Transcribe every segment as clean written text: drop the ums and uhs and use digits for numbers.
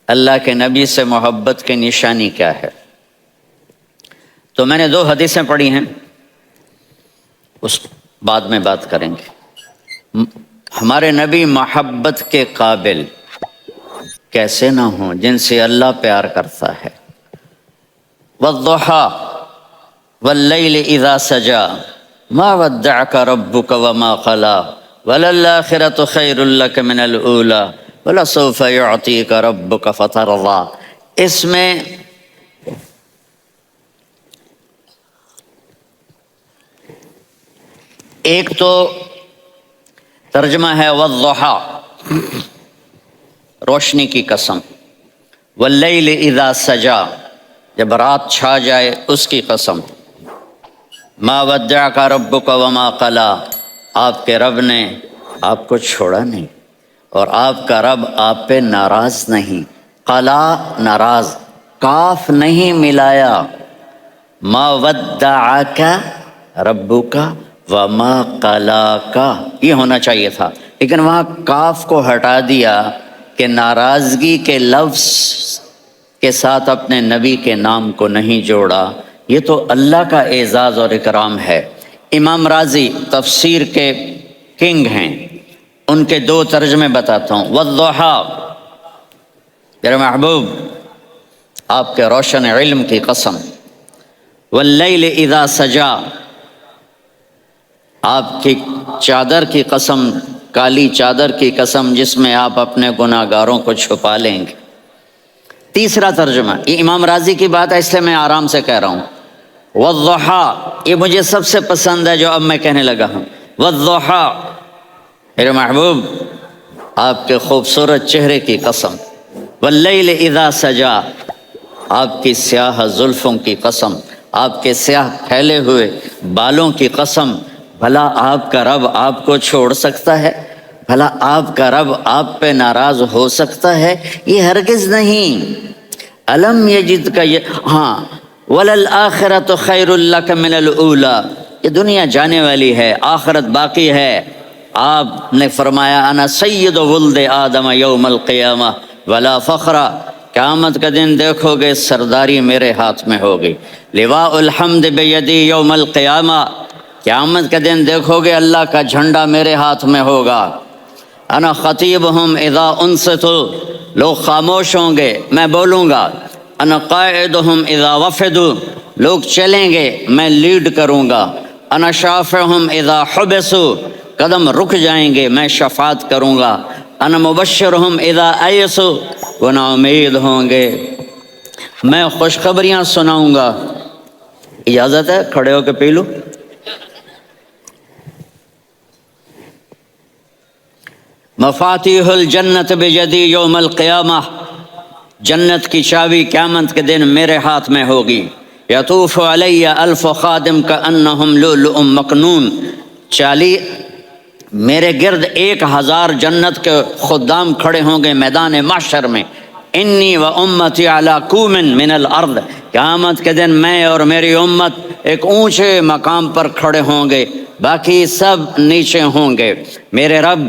اللہ کے نبی سے محبت کی نشانی کیا ہے؟ تو میں نے 2 حدیثیں پڑھی ہیں، اس بعد میں بات کریں گے۔ ہمارے نبی محبت کے قابل کیسے نہ ہوں جن سے اللہ پیار کرتا ہے۔ والضحیٰ واللیل اذا سجا ما ودعک ربک وما قلی وللآخرۃ خیر لک من الاولی ولسوف یعطیک ربک فترضی۔ اس میں ایک تو ترجمہ ہے والضحیٰ، روشنی کی قسم، واللیل اذا سجا، جب رات چھا جائے اس کی قسم، ما ودعک ربک وما قلی، آپ کے رب نے آپ کو چھوڑا نہیں اور آپ کا رب آپ پہ ناراض نہیں۔ قلا ناراض، کاف نہیں ملایا، ما ودعک ربک وما قلاک یہ ہونا چاہیے تھا، لیکن وہاں کاف کو ہٹا دیا کہ ناراضگی کے لفظ کے ساتھ اپنے نبی کے نام کو نہیں جوڑا۔ یہ تو اللہ کا اعزاز اور اکرام ہے۔ امام رازی تفسیر کے کنگ ہیں، ان کے 2 ترجمے بتاتا ہوں۔ والضحیٰ، میرے محبوب آپ کے روشن علم کی قسم، واللیل اذا سجا، آپ کی چادر کی قسم، کالی چادر کی قسم جس میں آپ اپنے گناہ گاروں کو چھپا لیں گے۔ تیسرا ترجمہ، یہ امام راضی کی بات ہے اس لیے میں آرام سے کہہ رہا ہوں۔ والضحیٰ، یہ مجھے سب سے پسند ہے جو اب میں کہنے لگا ہوں۔ والضحیٰ، میرے محبوب آپ کے خوبصورت چہرے کی قسم، واللیل اذا سجا، آپ کی سیاہ زلفوں کی قسم، آپ کے سیاہ پھیلے ہوئے بالوں کی قسم۔ بھلا آپ کا رب آپ کو چھوڑ سکتا ہے؟ بھلا آپ کا رب آپ پہ ناراض ہو سکتا ہے؟ یہ ہرگز نہیں۔ الم یجد کا یہ، ہاں، وللآخرۃ خیر لک من الاولی، یہ دنیا جانے والی ہے، آخرت باقی ہے۔ آپ نے فرمایا انا سید ولد آدم یوم القیامہ ولا فخر، قیامت کا دن دیکھو گے سرداری میرے ہاتھ میں ہوگی۔ لواء الحمد بیدی یوم القیامہ، قیامت کے دن دیکھو گے اللہ کا جھنڈا میرے ہاتھ میں ہوگا۔ انا خطیبہم اذا انصتوا، لوگ خاموش ہوں گے میں بولوں گا۔ انا قائدہم اذا وفدوا، لوگ چلیں گے میں لیڈ کروں گا۔ انا شافعہم اذا حبسوا، قدم رک جائیں گے میں شفاعت کروں گا۔ انا مبشرہم اذا ایسوا، وہ نا امید ہوں گے میں خوشخبریاں سناؤں گا۔ اجازت ہے کھڑے ہو کے پی لوں؟ مفاتیح الجنت بیدی یوم القیامہ، جنت کی چابی قیامت کے دن میرے ہاتھ میں ہوگی۔ یطوف علی الف خادم کانہم لؤلؤ مکنون، میرے گرد 1000 جنت کے خدام کھڑے ہوں گے میدان محشر میں۔ انی و امتی علی کوم من الارض، قیامت کے دن میں اور میری امت ایک اونچے مقام پر کھڑے ہوں گے، باقی سب نیچے ہوں گے۔ میرے رب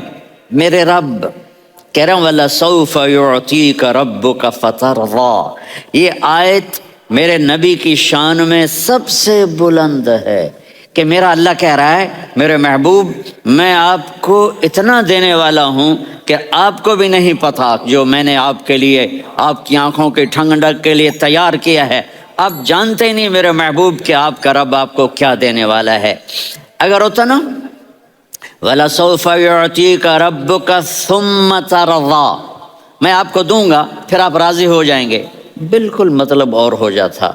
کہہ رہا ہوں وَلَسَوْفَ يُعْطِيكَ رَبُّكَ فَتَرْضَىٰ، یہ آیت میرے نبی کی شان میں سب سے بلند ہے کہ میرا اللہ کہہ رہا ہے میرے محبوب میں آپ کو اتنا دینے والا ہوں کہ آپ کو بھی نہیں پتہ جو میں نے آپ کے لیے، آپ کی آنکھوں کی ٹھنڈک کے لیے تیار کیا ہے۔ آپ جانتے ہی نہیں میرے محبوب کہ آپ کا رب آپ کو کیا دینے والا ہے۔ اگر ہوتا نا وَلَسَوْفَ يُعْطِيكَ رَبُّكَ ثُمَّ تَرْضَىٰ، میں آپ کو دوں گا پھر آپ راضی ہو جائیں گے، بالکل مطلب اور ہو جاتا۔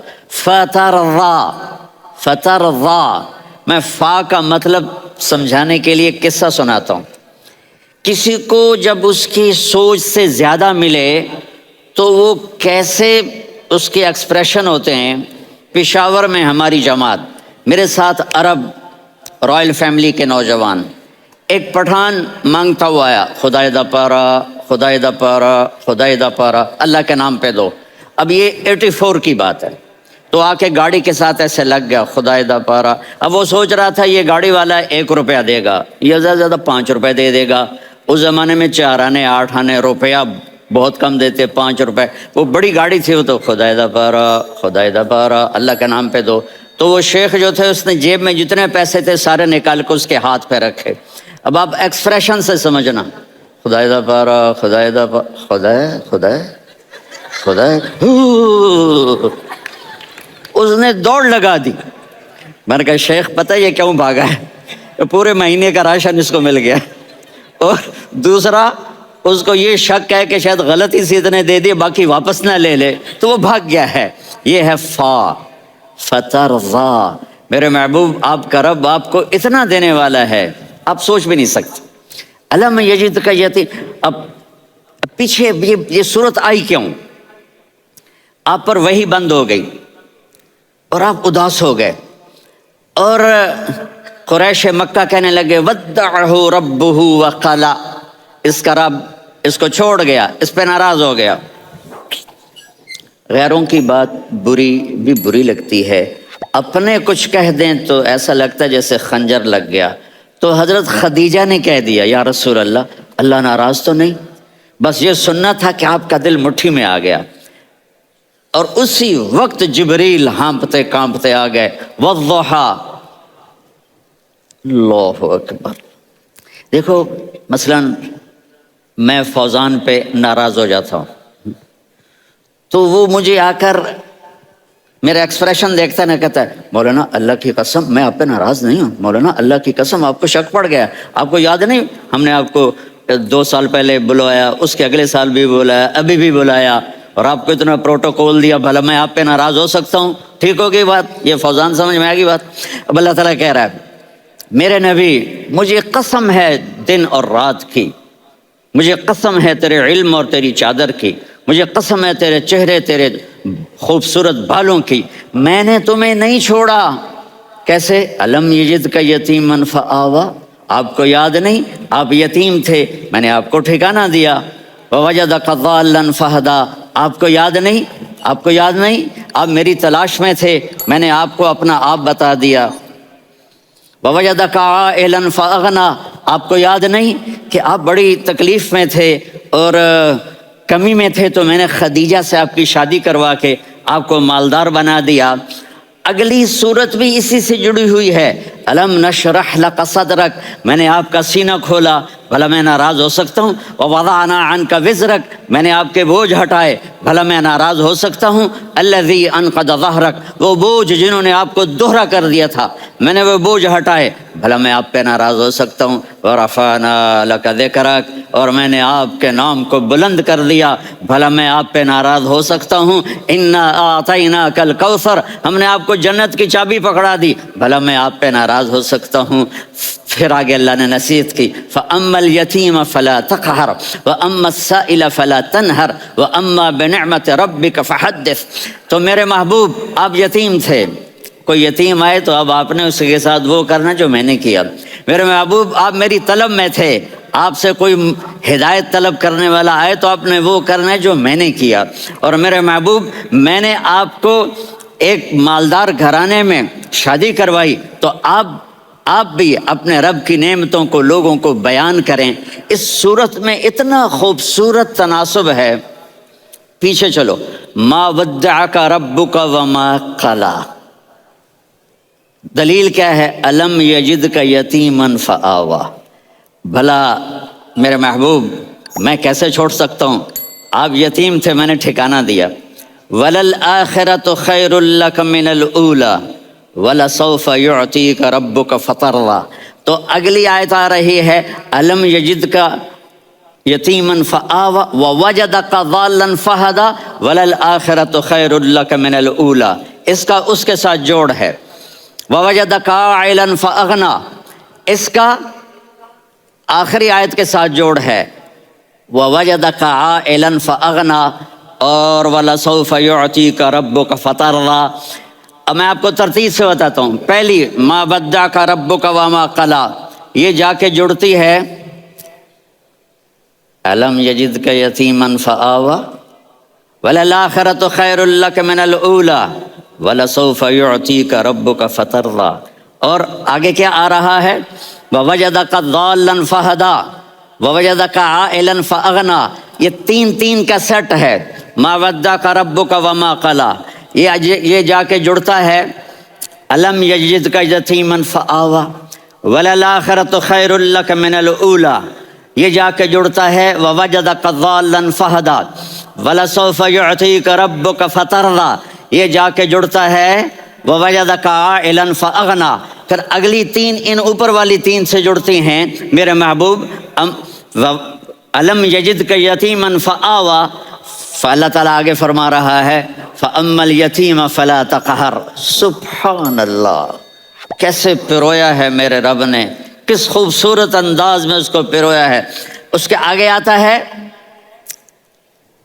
فترضیٰ، میں فا کا مطلب سمجھانے کے لیے قصہ سناتا ہوں۔ کسی کو جب اس کی سوچ سے زیادہ ملے تو وہ کیسے اس کے ایکسپریشن ہوتے ہیں۔ پشاور میں ہماری جماعت، میرے ساتھ عرب رائل فیملی کے نوجوان، ایک پٹھان مانگتا ہوا آیا، خدائے دا پارا، خدائے دا پارا، خدائے دا پارا، اللہ کے نام پہ دو۔ اب یہ 84 کی بات ہے، تو آ کے گاڑی کے ساتھ ایسے لگ گیا خدائے دا پارا۔ اب وہ سوچ رہا تھا یہ گاڑی والا 1 روپیہ دے گا یا زیادہ زیادہ 5 روپے دے گا۔ اس زمانے میں 4 آنے 8 آنے روپیہ بہت کم دیتے 5 روپے. وہ بڑی گاڑی تھی وہ تو خدائے دا پارا اللہ کے نام پہ دو. تو وہ شیخ جو تھے اس نے جیب میں جتنے پیسے تھے سارے نکال کے اس کے ہاتھ پہ رکھے. اب آپ ایکسپریشن سے سمجھنا, خدائے دا پارا خدائے دا خدائے اس نے دوڑ لگا دی. میں نے کہا شیخ پتہ یہ کیوں بھاگا ہے؟ پورے مہینے کا راشن اس کو مل گیا, اور دوسرا اس کو یہ شک ہے کہ شاید غلطی سے اتنے دے دیے باقی واپس نہ لے لے, تو وہ بھاگ گیا ہے. یہ ہے فترضا. میرے محبوب آپ کا رب آپ کو اتنا دینے والا ہے آپ سوچ بھی نہیں سکتے. الم یجد کا یتیم. اب پیچھے یہ صورت آئی کیوں؟ آپ پر وحی بند ہو گئی اور آپ اداس ہو گئے, اور قریش مکہ کہنے لگے ودعہ ربہ وقلا, اس کا رب اس کو چھوڑ گیا, اس پہ ناراض ہو گیا. غیروں کی بات بری لگتی ہے, اپنے کچھ کہہ دیں تو ایسا لگتا ہے جیسے خنجر لگ گیا. تو حضرت خدیجہ نے کہہ دیا یا رسول اللہ ناراض تو نہیں؟ بس یہ سننا تھا کہ آپ کا دل مٹھی میں آ گیا. اور اسی وقت جبریل ہانپتے کانپتے آ گئے. والضحیٰ, اللہ اکبر. دیکھو مثلا میں فوزان پہ ناراض ہو جاتا ہوں تو وہ مجھے آ کر میرا ایکسپریشن دیکھتا ہے نا, کہتا ہے مولانا اللہ کی قسم میں آپ پہ ناراض نہیں ہوں, مولانا اللہ کی قسم آپ کو شک پڑ گیا, آپ کو یاد نہیں ہم نے آپ کو 2 سال پہلے بلایا, اس کے اگلے سال بھی بلایا, ابھی بھی بلایا, اور آپ کو اتنا پروٹوکول دیا, بھلا میں آپ پہ ناراض ہو سکتا ہوں؟ ٹھیک ہو گئی بات, یہ فوزان سمجھ میں آ گئی بات. اب اللہ تعالیٰ کہہ رہا ہے میرے نبی مجھے قسم ہے دن اور رات کی, مجھے قسم ہے تیرے علم اور تیری چادر کی, مجھے قسم ہے تیرے چہرے تیرے خوبصورت بالوں کی, میں نے تمہیں نہیں چھوڑا. کیسے؟ الم یجد کا یتیما فآوا, آپ کو یاد نہیں آپ یتیم تھے, میں نے آپ کو ٹھکانہ دیا. ووجدک ضالا فہدا, آپ کو یاد نہیں آپ میری تلاش میں تھے, میں نے آپ کو اپنا آپ بتا دیا. ووجدک عائلا فاغنا, آپ کو یاد نہیں کہ آپ بڑی تکلیف میں تھے اور کمی میں تھے, تو میں نے خدیجہ سے آپ کی شادی کروا کے آپ کو مالدار بنا دیا. اگلی صورت بھی اسی سے جڑی ہوئی ہے. الم نشرح لک صدرک, میں نے آپ کا سینہ کھولا, بھلا میں ناراض ہو سکتا ہوں؟ ووضعنا عنک وزرک, میں نے آپ کے بوجھ ہٹائے, بھلا میں ناراض ہو سکتا ہوں؟ الذی انقض ظہرک, وہ بوجھ جنہوں نے آپ کو دوہرا کر دیا تھا, میں نے وہ بوجھ ہٹائے, بھلا میں آپ پہ ناراض ہو سکتا ہوں؟ ورفعنا لک ذکرک, اور میں نے آپ کے نام کو بلند کر دیا, بھلا میں آپ پہ ناراض ہو سکتا ہوں؟ انا اعطیناک الکوثر, ہم نے آپ کو جنت کی چابی پکڑا دی, بھلا میں آپ پہ ناراض ہو سکتا ہوں؟ پھر آگے اللہ نے نصیحت کی, فَأَمَّا الْيَتِيمَ فَلَا تَقْهَرْ وَأَمَّا السَّائِلَ فَلَا تَنْهَرْ وَأَمَّا بِنِعْمَةِ رَبِّكَ فَحَدِّثْ. تو میرے محبوب آپ یتیم تھے, کوئی یتیم آئے تو اب آپ نے اس کے ساتھ وہ کرنا جو میں نے کیا. میرے محبوب آپ میری طلب میں تھے, آپ سے کوئی ہدایت طلب کرنے والا آئے تو آپ نے وہ کرنا ہے جو میں نے کیا. اور میرے محبوب میں نے آپ کو ایک مالدار گھرانے میں شادی کروائی, تو آپ بھی اپنے رب کی نعمتوں کو لوگوں کو بیان کریں. اس صورت میں اتنا خوبصورت تناسب ہے. پیچھے چلو, ما ودعک ربک وما قلی, دلیل کیا ہے؟ الم یجدک یتیما فآوا. بھلا میرے محبوب میں کیسے چھوڑ سکتا ہوں؟ آپ یتیم تھے, میں نے ٹھکانہ دیا. وَلَلْآخِرَةُ خَيْرٌ لَكَ مِنَ الْأُولَى وَلَسَوْفَ يُعْطِيكَ رَبُّكَ فَتَرْضَىٰ. تو اگلی آیت آ رہی ہے الم یجدک یتیما فآوا ووجدک ضالا فہدا وَلَلْآخِرَةُ خَيْرٌ لَكَ مِنَ الْأُولَى. اس کا اس کے ساتھ جوڑ ہے. ووجدک عائلا فاغنا, اس کا آخری آیت کے ساتھ جوڑ ہے. ووجدک عائلا فاغنا اور وَلَسَوْفَ يُعْطِيكَ رَبُّكَ فَتَرْضَىٰ. اب میں آپ کو ترتیب سے بتاتا ہوں. پہلی ما ودعک ربک وما قلی, یہ جا کے جڑتی ہے الم یجدک یتیما فآوا وَلَلْآخِرَةُ خَيْرٌ لَكَ مِنَ الْأُولَىٰ وَلَسَوْفَ يُعْطِيكَ رَبُّكَ فَتَرْضَىٰ. اور آگے کیا آ رہا ہے؟ وَوَجَدَكَ ضَالًّا فَهَدَىٰ وَوَجَدَكَ عَائِلًا فَأَغْنَىٰ. یہ تین کا سیٹ ہے، ما ودعک ربک وما قلی، یہ جا کے جڑتا ہے الم یجدک یتیما فآوی وللآخرۃ خیر لک من الاولی، یہ جا کے جڑتا ہے ووجدک ضالا فہدی ولسوف یعطیک ربک فترضی، یہ جا کے جڑتا ہے ووجدک عائلا فاغنی۔ پھر اگلی تین ان اوپر والی تین سے جڑتی ہیں میرے محبوب، الم یجدک یتیما فآوی، فاللہ تعالیٰ آگے فرما رہا ہے فاما الیتیم فلا تقہر۔ سبحان اللہ، کیسے پرویا ہے میرے رب نے، کس خوبصورت انداز میں اس کو پرویا ہے۔ اس کے آگے آتا ہے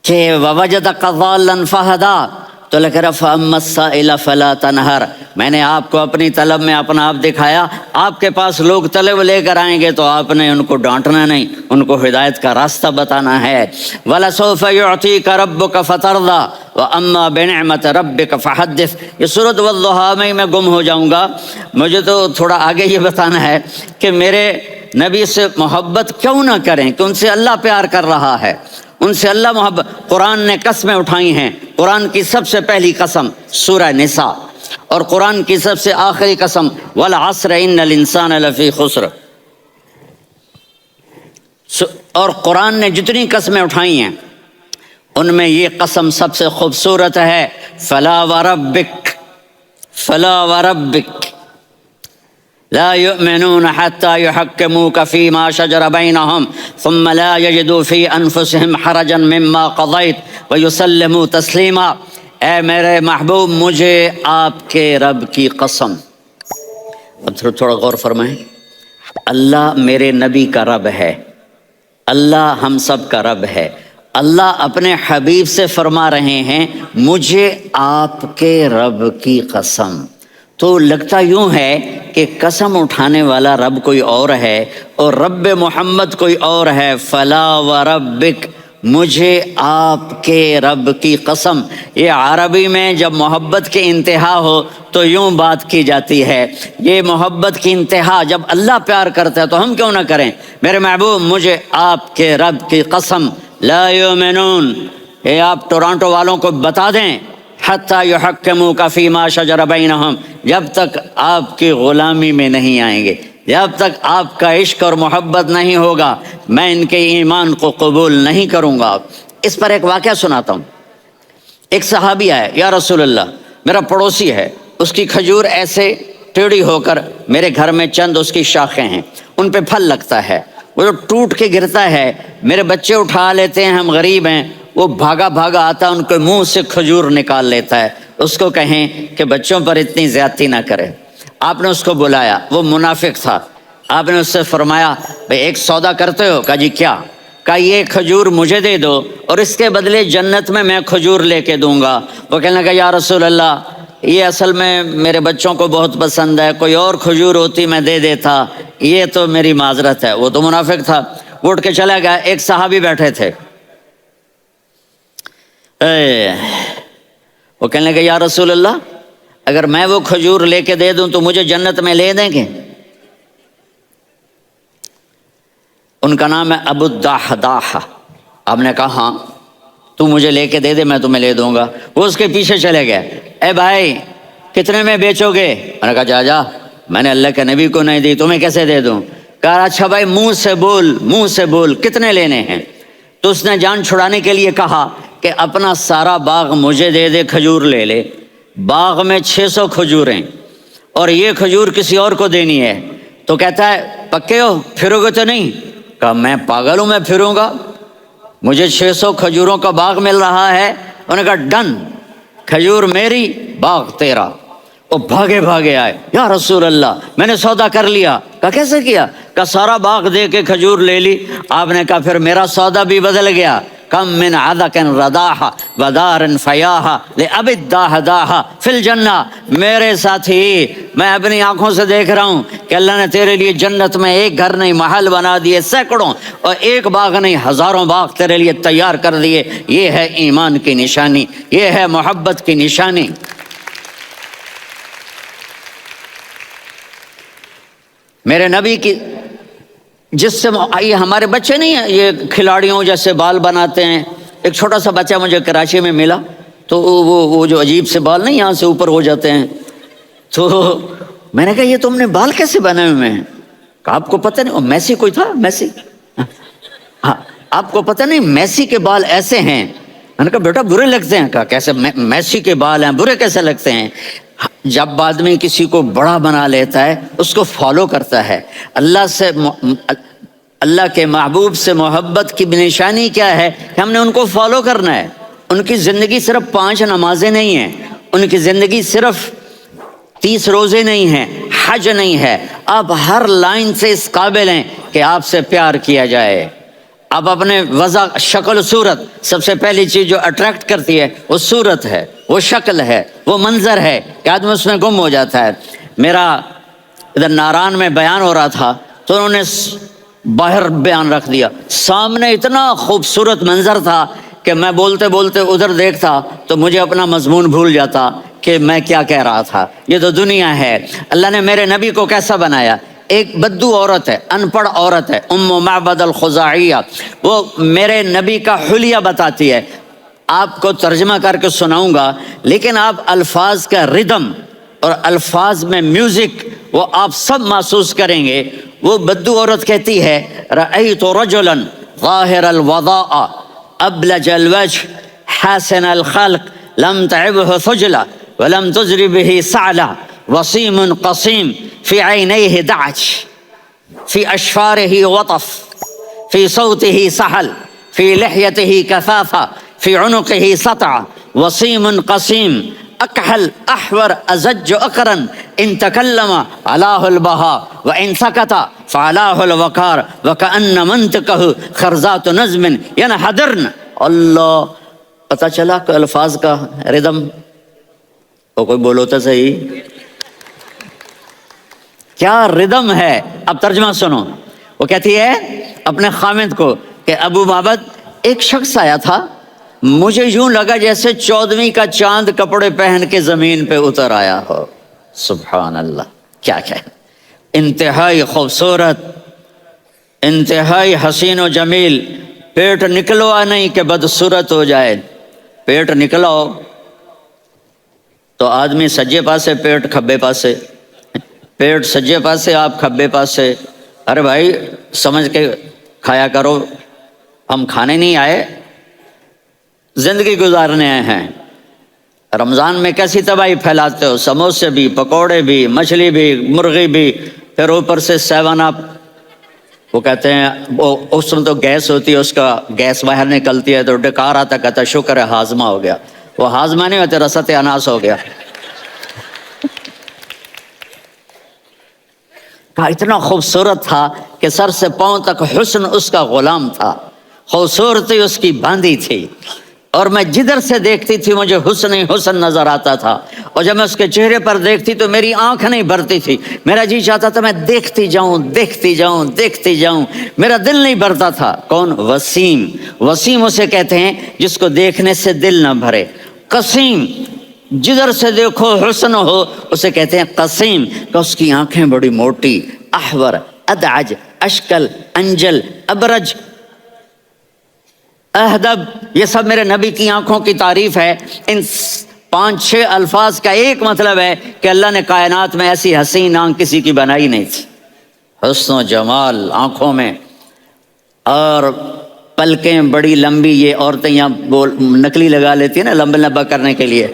کہ ووجدک ضالا فہدی، تو لکھ رہا فاما السائل فلا تنہر، میں نے آپ کو اپنی طلب میں اپنا آپ دکھایا، آپ کے پاس لوگ طلب لے کر آئیں گے تو آپ نے ان کو ڈانٹنا نہیں، ان کو ہدایت کا راستہ بتانا ہے۔ وَلَسَوْفَ يُعْطِيكَ رَبُّكَ فَتَرْضَىٰ وَأَمَّا بِنِعْمَةِ رَبِّكَ فَحَدِّثْ۔ یہ سورۃ والضحیٰ میں گم ہو جاؤں گا، مجھے تو تھوڑا آگے یہ بتانا ہے کہ میرے نبی سے محبت کیوں نہ کریں، کہ ان سے اللہ پیار کر رہا ہے، ان سے اللہ محبت۔ قرآن نے قسمیں اٹھائی ہیں، قرآن کی سب سے پہلی قسم سورہ نساء، اور قرآن کی سب سے آخری قسم والعصر ان الانسان لفی خسر۔ اور قرآن نے جتنی قسمیں اٹھائی ہیں ان میں یہ قسم سب سے خوبصورت ہے، فلا وربک، فلا وربک لا يؤمنون حتى يحكموك فيما شجر بينهم ثم لا يجدوا في انفسهم حرجا مما قضيت ويسلموا تسلیما۔ اے میرے محبوب، مجھے آپ کے رب کی قسم، اب تھوڑا غور فرمائیں، اللہ میرے نبی کا رب ہے، اللہ ہم سب کا رب ہے، اللہ اپنے حبیب سے فرما رہے ہیں مجھے آپ کے رب کی قسم۔ تو لگتا یوں ہے کہ قسم اٹھانے والا رب کوئی اور ہے اور رب محمد کوئی اور ہے۔ فلا وربک، مجھے آپ کے رب کی قسم۔ یہ عربی میں جب محبت کی انتہا ہو تو یوں بات کی جاتی ہے، یہ محبت کی انتہا جب اللہ پیار کرتا ہے تو ہم کیوں نہ کریں۔ میرے محبوب، مجھے آپ کے رب کی قسم، لا یؤمنون، یہ آپ ٹورانٹو والوں کو بتا دیں، حتی یحکموک فیما شجر بینہم، جب تک آپ کی غلامی میں نہیں آئیں گے، جب تک آپ کا عشق اور محبت نہیں ہوگا، میں ان کے ایمان کو قبول نہیں کروں گا۔ اس پر ایک واقعہ سناتا ہوں۔ ایک صحابی آیا، یا رسول اللہ، میرا پڑوسی ہے، اس کی کھجور ایسے ٹیڑھی ہو کر میرے گھر میں چند اس کی شاخیں ہیں، ان پہ پھل لگتا ہے، وہ جو ٹوٹ کے گرتا ہے، میرے بچے اٹھا لیتے ہیں، ہم غریب ہیں، وہ بھاگا بھاگا آتا ہے، ان کے منہ سے کھجور نکال لیتا ہے۔ اس کو کہیں کہ بچوں پر اتنی زیادتی نہ کرے۔ آپ نے اس کو بلایا، وہ منافق تھا، آپ نے اس سے فرمایا بھئی ایک سودا کرتے ہو؟ کہا جی کیا؟ کہا یہ کھجور مجھے دے دو اور اس کے بدلے جنت میں کھجور لے کے دوں گا۔ وہ کہنے لگا یا رسول اللہ، یہ اصل میں میرے بچوں کو بہت پسند ہے، کوئی اور کھجور ہوتی میں دے دیتا، یہ تو میری معذرت ہے۔ وہ تو منافق تھا، وہ اٹھ کے چلا گیا۔ ایک صحابی بیٹھے تھے، وہ کہنے لگے یا رسول اللہ، اگر میں وہ کھجور لے کے دے دوں تو مجھے جنت میں لے دیں گے؟ ان کا نام ہے ابو الدحداح۔ آپ نے کہا ہاں، تو مجھے لے کے دے دے، میں تمہیں لے دوں گا۔ وہ اس کے پیچھے چلے گئے، اے بھائی کتنے میں بیچو گے؟ میں نے کہا جا جا، میں نے اللہ کے نبی کو نہیں دی، تمہیں کیسے دے دوں؟ کہا اچھا بھائی منہ سے بول، منہ سے بول، کتنے لینے ہیں؟ تو اس نے جان چھڑانے کے لیے کہا کہ اپنا سارا باغ مجھے دے دے، کھجور لے لے۔ باغ میں 600 کھجوریں اور یہ کھجور کسی اور کو دینی ہے۔ تو کہتا ہے پکے ہو، پھرو گے تو نہیں؟ کہا میں پاگل ہوں، میں پھروں گا؟ مجھے 600 کھجوروں کا باغ مل رہا ہے۔ انہوں نے کہا ڈن، کھجور میری، باغ تیرا۔ وہ بھاگے بھاگے آئے، یا رسول اللہ میں نے سودا کر لیا۔ کہا کیسے کیا؟ کہا سارا باغ دے کے کھجور لے لی۔ آپ نے کہا پھر میرا سودا بھی بدل گیا۔ کم من عدق رداح ودار فیاح لأب الدحداح فی الجنہ۔ میرے ساتھی، میں اپنی آنکھوں سے دیکھ رہا ہوں کہ اللہ نے تیرے لیے جنت میں ایک گھر نہیں محل بنا دیے سینکڑوں، اور ایک باغ نہیں ہزاروں باغ تیرے لیے تیار کر دیے۔ یہ ہے ایمان کی نشانی، یہ ہے محبت کی نشانی۔ میرے نبی کی جس سے یہ ہمارے بچے نہیں ہیں، یہ کھلاڑیوں جیسے بال بناتے ہیں. ایک چھوٹا سا بچہ مجھے کراچی میں ملا، تو وہ جو عجیب سے بال نہیں یہاں سے اوپر ہو جاتے ہیں، تو میں نے کہا یہ تم نے بال کیسے بنائے ہوئے ہیں؟ کہا آپ کو پتہ نہیں، وہ میسی کوئی تھا، میسی، ہاں آپ کو پتہ نہیں میسی کے بال ایسے ہیں؟ میں نے کہا بیٹا برے لگتے ہیں. کہا کیسے؟ میسی کے بال ہیں برے کیسے لگتے ہیں؟ جب آدمی کسی کو بڑا بنا لیتا ہے اس کو فالو کرتا ہے. اللہ کے محبوب سے محبت کی نشانی کیا ہے کہ ہم نے ان کو فالو کرنا ہے. ان کی زندگی صرف 5 نمازیں نہیں ہیں، ان کی زندگی صرف 30 روزے نہیں ہیں، حج نہیں ہے. آپ ہر لائن سے اس قابل ہیں کہ آپ سے پیار کیا جائے. آپ اپنے وضع، شکل و صورت، سب سے پہلی چیز جو اٹریکٹ کرتی ہے وہ صورت ہے، وہ شکل ہے، وہ منظر ہے کہ آدمی اس میں گم ہو جاتا ہے. میرا ادھر ناران میں بیان ہو رہا تھا تو انہوں نے باہر بیان رکھ دیا، سامنے اتنا خوبصورت منظر تھا کہ میں بولتے بولتے ادھر دیکھتا تو مجھے اپنا مضمون بھول جاتا کہ میں کیا کہہ رہا تھا. یہ تو دنیا ہے. اللہ نے میرے نبی کو کیسا بنایا؟ ایک بدو عورت ہے، ان پڑھ عورت ہے، ام معبد الخزاعیہ، وہ میرے نبی کا حلیہ بتاتی ہے. آپ کو ترجمہ کر کے سناؤں گا، لیکن آپ الفاظ کا ردم اور الفاظ میں میوزک وہ آپ سب محسوس کریں گے. وہ بدو عورت کہتی ہے رأیت رجلا ظاہر الوضاء ابلج الوجه حسن الخلق لم تعبه ثجلة ولم تجر به سعلة وسيم قصيم في عينيه دعج في أشفاره وطف في صوته سحل في لحيته كثافة في عنقه سطع وسيم قصيم أكحل أحور أزج أقرن إن تكلم علاه البهاء وإن سكت فعلاه الوقار وكأن منطقه خرزات نظم ينحدرن. اللہ، پتہ چلا کہ الفاظ کا ردم. وہ کوئی بولو تو صحیح، کیا ردم ہے. اب ترجمہ سنو. وہ کہتی ہے اپنے خامد کو کہ ابو معبد، ایک شخص آیا تھا، مجھے یوں لگا جیسے 14ویں کا چاند کپڑے پہن کے زمین پہ اتر آیا ہو. سبحان اللہ، کیا کہ انتہائی خوبصورت، انتہائی حسین و جمیل. پیٹ نکلوا نہیں کہ بدصورت ہو جائے. پیٹ نکلاؤ تو آدمی سجے پاسے پیٹ کھبے پاسے، پیٹ سجے پاسے آپ کھبے پاسے. ارے بھائی سمجھ کے کھایا کرو، ہم کھانے نہیں آئے، زندگی گزارنے آئے ہیں. رمضان میں کیسی تباہی پھیلاتے ہو، سموسے بھی، پکوڑے بھی، مچھلی بھی، مرغی بھی، پھر اوپر سے 7 اپ. وہ کہتے ہیں اس میں تو گیس ہوتی ہے، اس کا گیس باہر نکلتی ہے تو ڈکار آتا، کہتا شکر ہے ہاضمہ ہو گیا. وہ ہاضمہ نہیں ہوتے، رسط اناس ہو گیا. کہا اتنا خوبصورت تھا کہ سر سے پاؤں تک حسن اس کا غلام تھا، خوبصورتی اس کی باندھی تھی، اور میں جدھر سے دیکھتی تھی مجھے حسن ہی حسن نظر آتا تھا. اور جب میں اس کے چہرے پر دیکھتی تو میری آنکھ نہیں بھرتی تھی، میرا جی چاہتا تھا میں دیکھتی جاؤں دیکھتی جاؤں دیکھتی جاؤں، میرا دل نہیں بھرتا تھا. کون؟ وسیم. وسیم اسے کہتے ہیں جس کو دیکھنے سے دل نہ بھرے. قسیم، جدھر سے دیکھو حسن ہو، اسے کہتے ہیں قسیم، کہ اس کی آنکھیں بڑی موٹی. احور، ادعج، اشکل، انجل، ابرج، اہدب، یہ سب میرے نبی کی آنکھوں کی تعریف ہے. ان 5-6 الفاظ کا ایک مطلب ہے کہ اللہ نے کائنات میں ایسی حسین آنکھ کسی کی بنائی نہیں تھی. حسن و جمال آنکھوں میں، اور پلکیں بڑی لمبی. یہ عورتیں یہاں نکلی لگا لیتی ہیں نا لمبا لمبا کرنے کے لیے،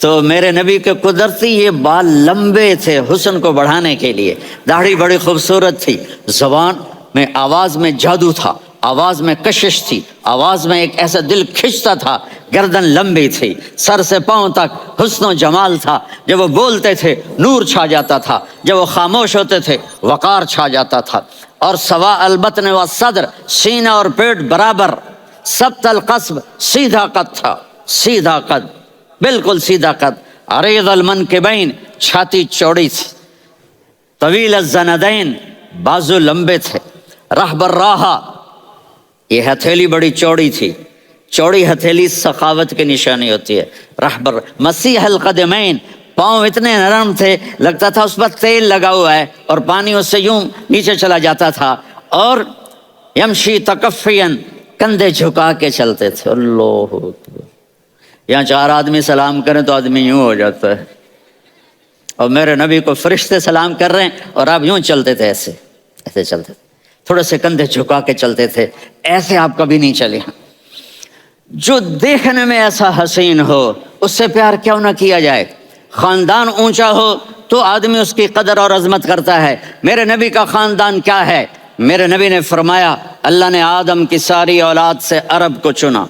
تو میرے نبی کے قدرتی یہ بال لمبے تھے حسن کو بڑھانے کے لیے. داڑھی بڑی خوبصورت تھی. زبان میں، آواز میں جادو تھا، آواز میں کشش تھی، آواز میں ایک ایسا دل کھنچتا تھا. گردن لمبی تھی، سر سے پاؤں تک حسن و جمال تھا. جب وہ بولتے تھے نور چھا جاتا تھا، جب وہ خاموش ہوتے تھے وقار چھا جاتا تھا. اور سوا البطن و صدر، سینہ اور پیٹ برابر. سبت القصب، سیدھا قد تھا، سیدھا قد، بالکل سیدھا قد. عریض المنکبین، چھاتی چوڑی تھی. طویل الزندین، بازو لمبے تھے. رحب الراحہ، یہ ہتھیلی بڑی چوڑی تھی. چوڑی ہتھیلی سخاوت کی نشانی ہوتی ہے. رحب مسیح القدمین، پاؤں اتنے نرم تھے لگتا تھا اس پر تیل لگا ہوا ہے اور پانی اس سے یوں نیچے چلا جاتا تھا. اور یمشی تکفین، کندھے جھکا کے چلتے تھے۔ اللہ اکبر، یہاں 4 آدمی سلام کریں تو آدمی یوں ہو جاتا ہے، اور میرے نبی کو فرشتے سلام کر رہے ہیں اور آپ یوں چلتے تھے، ایسے ایسے چلتے تھے، تھوڑے سے کندھے جھکا کے چلتے تھے، ایسے آپ کبھی نہیں چلے۔ جو دیکھنے میں ایسا حسین ہو اس سے پیار کیوں نہ کیا جائے؟ خاندان اونچا ہو تو آدمی اس کی قدر اور عظمت کرتا ہے۔ میرے نبی کا خاندان کیا ہے؟ میرے نبی نے فرمایا اللہ نے آدم کی ساری اولاد سے عرب کو چنا،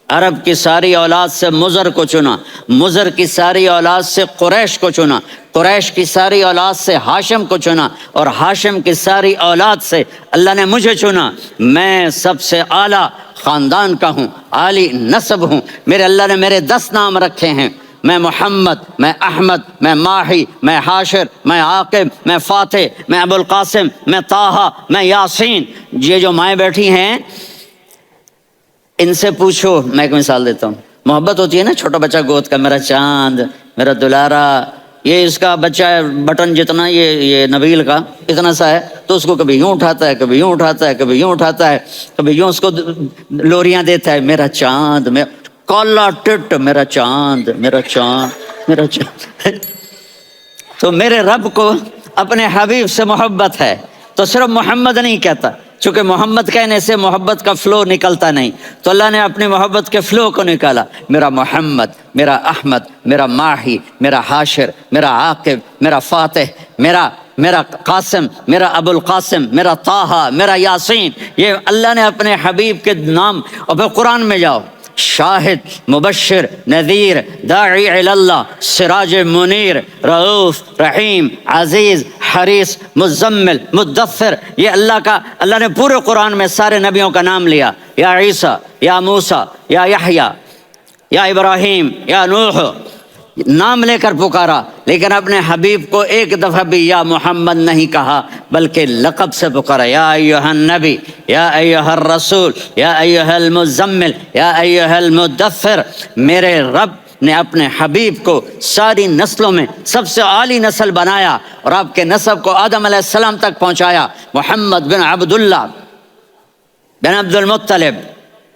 عرب کی ساری اولاد سے مضر کو چنا، مضر کی ساری اولاد سے قریش کو چنا، قریش کی ساری اولاد سے ہاشم کو چنا، اور ہاشم کی ساری اولاد سے اللہ نے مجھے چنا۔ میں سب سے اعلیٰ خاندان کا ہوں، عالی نسب ہوں، میرے اللہ نے میرے 10 نام رکھے ہیں، میں محمد، میں احمد، میں ماہی، میں حاشر، میں عاقب، میں فاتح، میں ابو القاسم، میں طٰہٰ، میں یاسین۔ یہ جو مائیں بیٹھی ہیں ان سے پوچھو، میں ایک مثال دیتا ہوں، محبت ہوتی ہے نا، چھوٹا بچہ گود کا، میرا چاند، میرا دلارا، یہ اس کا بچہ ہے بٹن جتنا، یہ نبیل کا اتنا سا ہے، تو اس کو کبھی یوں اٹھاتا ہے، کبھی یوں اٹھاتا ہے، کبھی یوں اٹھاتا ہے، کبھی یوں اس کو لوریاں دیتا ہے، میرا چاند، میں کالا ٹٹ، میرا چاند، میرا چاند، میرا چاند۔ تو میرے رب کو اپنے حبیب سے محبت ہے تو صرف محمد نہیں کہتا، چونکہ محمد کہنے سے محبت کا فلو نکلتا نہیں، تو اللہ نے اپنی محبت کے فلو کو نکالا، میرا محمد، میرا احمد، میرا ماہی، میرا حاشر، میرا عاقب، میرا فاتح، میرا قاسم، میرا ابو القاسم، میرا طٰہٰ، میرا یاسین۔ یہ اللہ نے اپنے حبیب کے نام۔ اور پھر قرآن میں جاؤ، شاہد، مبشر، نذیر، داعی الی اللہ، سراج منیر، رؤوف، رحیم، عزیز، حریص، مزمل، مدثر، یہ اللہ نے پورے قرآن میں سارے نبیوں کا نام لیا، یا عیسیٰ، یا موسیٰ، یا یحییٰ، یا ابراہیم، یا نوح، نام لے کر پکارا، لیکن اپنے حبیب کو ایک دفعہ بھی یا محمد نہیں کہا، بلکہ لقب سے پکارا، یا ایھا النبی، یا ایھا الرسول، یا ایھا المزمل، یا ایھا المدثر۔ میرے رب نے اپنے حبیب کو ساری نسلوں میں سب سے عالی نسل بنایا، اور آپ کے نسب کو آدم علیہ السلام تک پہنچایا۔ محمد بن عبداللہ بن عبد المطلب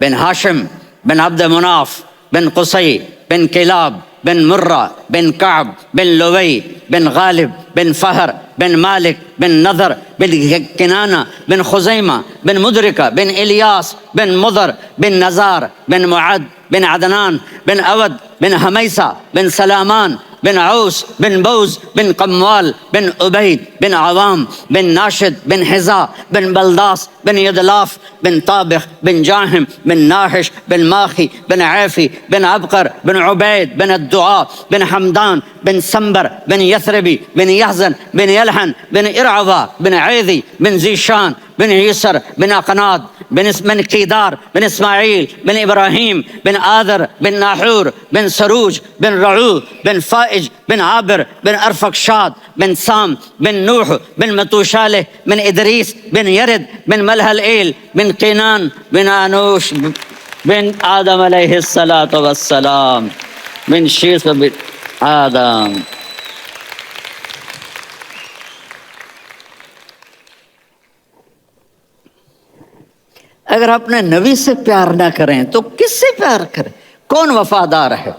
بن ہاشم بن عبد مناف بن قصی بن کلاب بن مرہ بن کعب بن لوی بن غالب بن فہر بن مالک بن نضر بن کنانہ بن خزیمہ بن مدرکہ بن الیاس بن مضر بن نزار بن معد بن عدنان بن اود بن حمیسہ بن سلامان بن عوس بن بوز بن قموال بن عبید بن عوام بن ناشد بن حذاء بن بلداس بن یدلاف بن طابخ بن جاہم بن ناحش بن ماخی بن عیفی بن عبقر بن عبید بن الدعاء بن حمدان بن سنبر بن یثربی بن یحزن بن یلحن بن ارعوا بن عیذی بن ذیشان بن یسر بن اقناد بن قیدار بن اسماعیل بن ابراہیم بن آذر بن ناحور بن سروج بن رعو بن فائج بن عابر بن ارفقشاد بن سام بن نوح بن متوشالہ بن ادریس بن یرد بن ملہلئیل بن قینان بن آنوش بن آدم علیہ السلام بن شیث بن آدم۔ اگر اپنے نبی سے پیار نہ کریں تو کس سے پیار کریں؟ کون وفادار ہے؟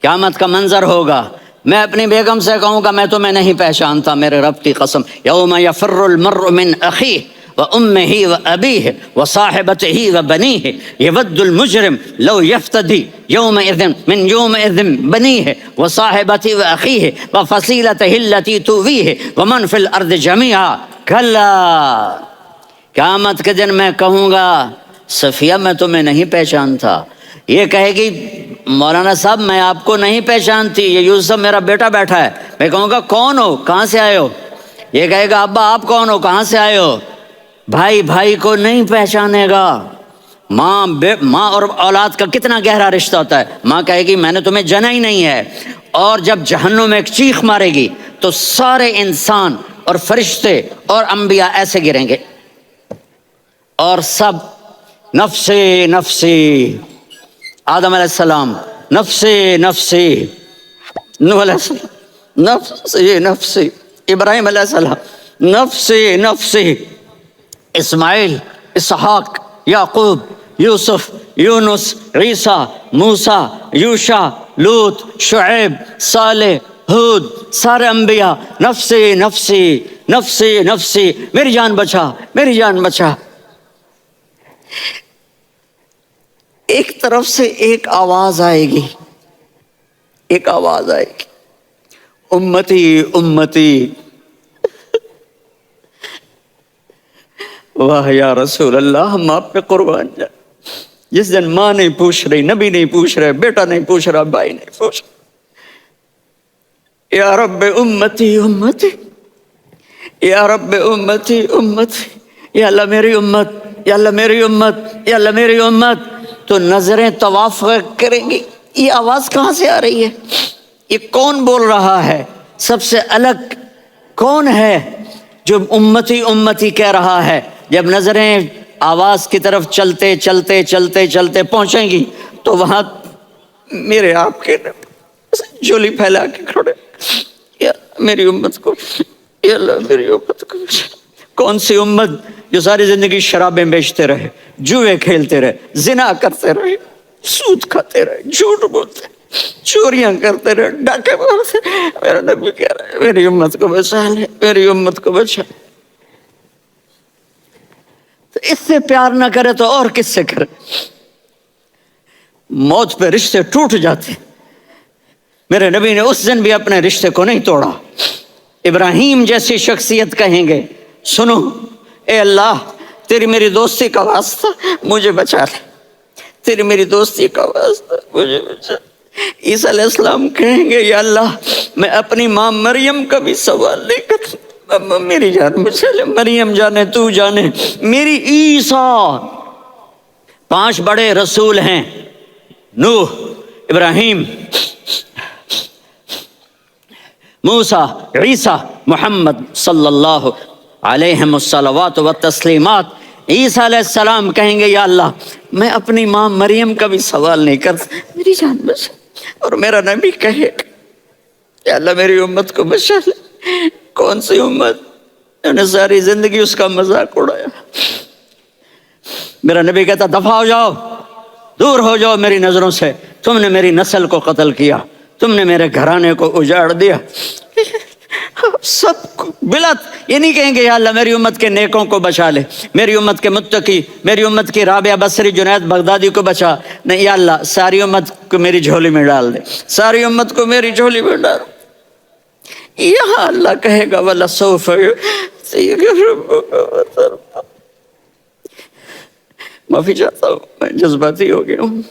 قیامت کا منظر ہوگا، میں اپنی بیگم سے کہوں گا میں تمہیں نہیں پہچانتا، میرے رب کی قسم، یوم یفر المرء من اخیہ وامہ وابیہ وصاحبتہ وبنیہ یود المجرم لو یفتدی یومئذ بنیہ وصاحبتہ واخیہ وفصیلتہ التی تؤویہ ومن فی الارض جمیعا کلا۔ قیامت کے دن میں کہوں گا صفیہ میں تمہیں نہیں پہچانتا، یہ کہے گی مولانا صاحب میں آپ کو نہیں پہچانتی، یہ یوسف میرا بیٹا بیٹھا ہے، میں کہوں گا کون ہو، کہاں سے آئے ہو؟ یہ کہے گا ابا آپ کون ہو، کہاں سے آئے ہو؟ بھائی بھائی کو نہیں پہچانے گا۔ ماں اور اولاد کا کتنا گہرا رشتہ ہوتا ہے، ماں کہے گی میں نے تمہیں جنا ہی نہیں ہے، اور جب جہنم میں ایک چیخ مارے گی تو سارے انسان اور فرشتے اور انبیاء ایسے گریں گے، اور سب نفسی نفسی، آدم علیہ السلام نفسی نفسی، نوح علیہ السلام نفسی نفسی، ابراہیم علیہ السلام نفسی نفسی، اسماعیل، اسحاق، یعقوب، یوسف، یونس، عیسیٰ، موسیٰ، یوشع، لوط، شعیب، صالح، ہود، سارے انبیاء نفسی نفسی نفسی نفسی، میری جان بچا، میری جان بچا۔ ایک طرف سے ایک آواز آئے گی، ایک آواز آئے گی، امتی امتی۔ واہ یا رسول اللہ، ہم آپ پہ قربان جائیں۔ جس دن ماں نہیں پوچھ رہی، نبی نہیں پوچھ رہے، بیٹا نہیں پوچھ رہا، بھائی نہیں پوچھ رہا، یا رب امتی امتی، یا رب امتی امتی، یا اللہ میری امت، یا اللہ میری امت، یا اللہ میری امت۔ تو نظریں طواف کریں گی، یہ آواز کہاں سے آ رہی ہے؟ یہ کون بول رہا ہے؟ سب سے الگ کون ہے جو امتی امتی کہہ رہا ہے؟ جب نظریں آواز کی طرف چلتے چلتے چلتے چلتے پہنچیں گی تو وہاں میرے آپ کے جھولی پھیلا کے کھڑے، یا میری امت کو، یا اللہ میری امت کو۔ کون سی امت جو ساری زندگی شرابیں بیچتے رہے، جوئے کھیلتے رہے، زنا کرتے رہے، سود کھاتے رہے، جھوٹ بولتے، چوریاں کرتے رہے، ڈاکے مارتے رہے۔ میرا نبی کہہ رہا ہے میری امت کو بچا لے، میری امت کو بچا۔ تو اس سے پیار نہ کرے تو اور کس سے کرے؟ موت پہ رشتے ٹوٹ جاتے۔ میرے نبی نے اس دن بھی اپنے رشتے کو نہیں توڑا۔ ابراہیم جیسی شخصیت کہیں گے سنو اے اللہ تیری میری دوستی کا واسطہ مجھے بچا لے، تیری میری دوستی کا واسطہ مجھے بچا۔ عیسیٰ علیہ السلام کہیں گے یا اللہ میں اپنی ماں مریم کا بھی سوال نہیں کرتا، میری جان بچا لے، مریم جانے تو جانے میری عیسیٰ۔ 5 بڑے رسول ہیں، نوح، ابراہیم، موسیٰ، عیسیٰ، محمد صلی اللہ علیہ الصلوات والتسلیمات۔ عیسیٰ علیہ السلام کہیں گے یا اللہ میں اپنی ماں مریم کا بھی سوال نہیں کرتا، میری جان بچا۔ اور میرا نبی کہے یا اللہ میری امت کو بچا لے۔ کون سی امت انہوں نے ساری زندگی اس کا مذاق اڑایا؟ میرا نبی کہتا دفع ہو جاؤ، دور ہو جاؤ میری نظروں سے، تم نے میری نسل کو قتل کیا، تم نے میرے گھرانے کو اجاڑ دیا۔ سب کو بلت یہ نہیں کہیں گے یا اللہ میری امت کے نیکوں کو بچا لے، میری امت کے متقی، میری امت کی رابعہ بصری، جنید بغدادی کو بچا، نہیں یا اللہ ساری امت کو میری جھولی میں ڈال دے، ساری امت کو میری جھولی میں ڈال۔ یہاں اللہ کہے گا وَلَسَوْفَ يُعْطِيكَ رَبُّكَ فَتَرْضَىٰ۔ معافی چاہتا ہوں، میں جذباتی ہو گیا ہوں۔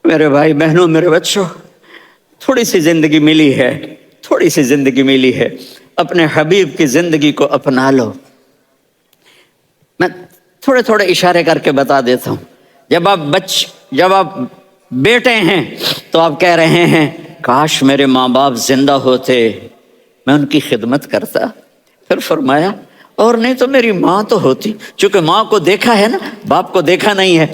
میرے بھائی بہنوں، میرے بچوں، تھوڑی سی زندگی ملی ہے، تھوڑی سی زندگی ملی ہے، اپنے حبیب کی زندگی کو اپنا لو۔ میں تھوڑے تھوڑے اشارے کر کے بتا دیتا ہوں۔ جب آپ بیٹے ہیں تو آپ کہہ رہے ہیں کاش میرے ماں باپ زندہ ہوتے، میں ان کی خدمت کرتا۔ پھر فرمایا اور نہیں تو میری ماں تو ہوتی، چونکہ ماں کو دیکھا ہے نا، باپ کو دیکھا نہیں ہے،